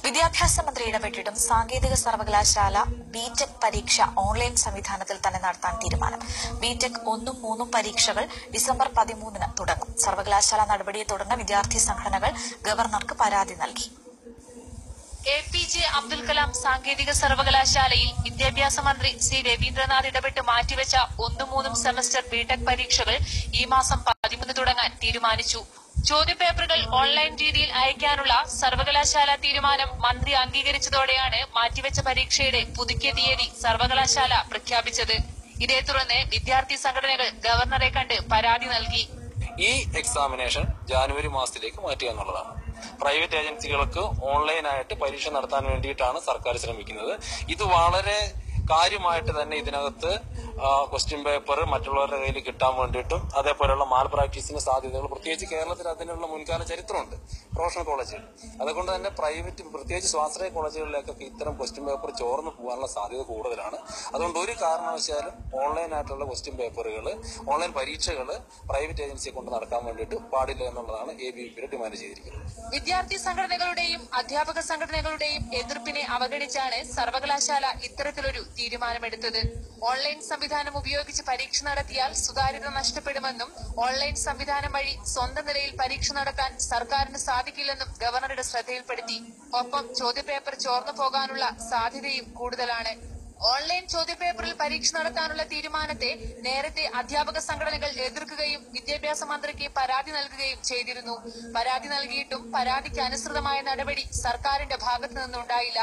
വിദ്യാഭ്യാസ മന്ത്രി ഇടപെട്ടിട്ടും സാങ്കേതിക സർവകലാശാല ബിടെക് പരീക്ഷ ഓൺലൈൻ സംവിധാനത്തിൽ തന്നെ നടത്താൻ തീരുമാനം. ബിടെക് 1ഉം 3ഉം പരീക്ഷകൾ ഡിസംബർ 13-ന് തുടങ്ങും. സർവകലാശാല നടപടിയെ തുടർന്ന് വിദ്യാർത്ഥി സംഘടനകൾ ഗവർണർക്ക് പരാതി നൽകി. APJ അബ്ദുൽ കലാം സാങ്കേതിക സർവകലാശാലയിൽ വിദ്യാഭ്യാസ മന്ത്രി സി രവീന്ദ്രനാഥ് ഇടപെട്ട് മാറ്റിവെച്ച 1ഉം 3ഉം സെമസ്റ്റർ ബിടെക് പരീക്ഷകൾ ഈ മാസം 13 തുടങ്ങാൻ തീരുമാനിച്ചു. ചോദ്യപേപ്പറുകൾ ഓൺലൈൻ രീതിയിൽ അയക്കാനുള്ള സർവകലാശാല തീരുമാനം മന്ത്രി അംഗീകരിച്ചതോടെയാണ് മാറ്റിവെച്ച പരീക്ഷയുടെ പുതുക്കിയ തീയതി സർവകലാശാല പ്രഖ്യാപിച്ചത്. ഇതേ തുടർന്ന് വിദ്യാർത്ഥി സംഘടനകൾ ഗവർണറെ കണ്ട് പരാതി നൽകി. ഈ എക്സാമിനേഷൻ ജനുവരി മാസത്തിലേക്ക് മാറ്റുക എന്നുള്ളതാണ്. പ്രൈവറ്റ് ഏജൻസികൾക്ക് ഓൺലൈനായിട്ട് പരീക്ഷ നടത്താൻ വേണ്ടിയിട്ടാണ് സർക്കാർ ശ്രമിക്കുന്നത്. ഇത് വളരെ കാര്യമായിട്ട് തന്നെ ഇതിനകത്ത് ക്വസ്റ്റ്യൻ പേപ്പർ മറ്റുള്ളവരുടെ കയ്യിൽ കിട്ടാൻ വേണ്ടിയിട്ടും അതേപോലെയുള്ള മാൽ പ്രാക്ടീസിന് സാധ്യതകൾ, പ്രത്യേകിച്ച് കേരളത്തിൽ അതിനുള്ള മുൻകാല ചരിത്രമുണ്ട് പ്രൊഫഷണൽ കോളേജുകൾ. അതുകൊണ്ട് തന്നെ പ്രൈവറ്റ് പ്രത്യേകിച്ച് സ്വാശ്രയ കോളേജുകളിലേക്കൊക്കെ ഇത്തരം ക്വസ്റ്റ്യൻ പേപ്പർ ചോർന്നു പോകാനുള്ള സാധ്യത കൂടുതലാണ്. അതുകൊണ്ട് ഒരു കാരണവശാലും ഓൺലൈനായിട്ടുള്ള ക്വസ്റ്റ്യൻ പേപ്പറുകൾ, ഓൺലൈൻ പരീക്ഷകൾ പ്രൈവറ്റ് ഏജൻസിയെ കൊണ്ട് നടക്കാൻ വേണ്ടിയിട്ട് പാടില്ല എന്നുള്ളതാണ് ABVP ഡിമാൻഡ് ചെയ്തിരിക്കുന്നത്. വിദ്യാർത്ഥി സംഘടനകളുടെയും അധ്യാപക സംഘടനകളുടെയും എതിർപ്പിനെ അവഗണിച്ചാണ് സർവകലാശാല ഇത്തരത്തിലൊരു തീരുമാനമെടുത്തത്. ഓൺലൈൻ സംവിധാനം ഉപയോഗിച്ച് പരീക്ഷ നടത്തിയാൽ സുതാര്യത നഷ്ടപ്പെടുമെന്നും ഓൺലൈൻ സംവിധാനം വഴി സ്വന്തം നിലയിൽ പരീക്ഷ നടത്താൻ സർക്കാരിന് സാധിക്കില്ലെന്നും ഗവർണറുടെ ശ്രദ്ധയിൽപ്പെടുത്തി. ഒപ്പം ചോദ്യപേപ്പർ ചോർന്നു പോകാനുള്ള സാധ്യതയും കൂടുതലാണ്. ഓൺലൈൻ ചോദ്യപേപ്പറിൽ പരീക്ഷ നടത്താനുള്ള തീരുമാനത്തെ നേരത്തെ അധ്യാപക സംഘടനകൾ എതിർക്കുകയും വിദ്യാഭ്യാസ മന്ത്രിക്ക് പരാതി നൽകുകയും ചെയ്തിരുന്നു. പരാതി നൽകിയിട്ടും പരാതിക്ക് അനുസൃതമായ നടപടി സർക്കാരിന്റെ ഭാഗത്തു നിന്നുണ്ടായില്ല.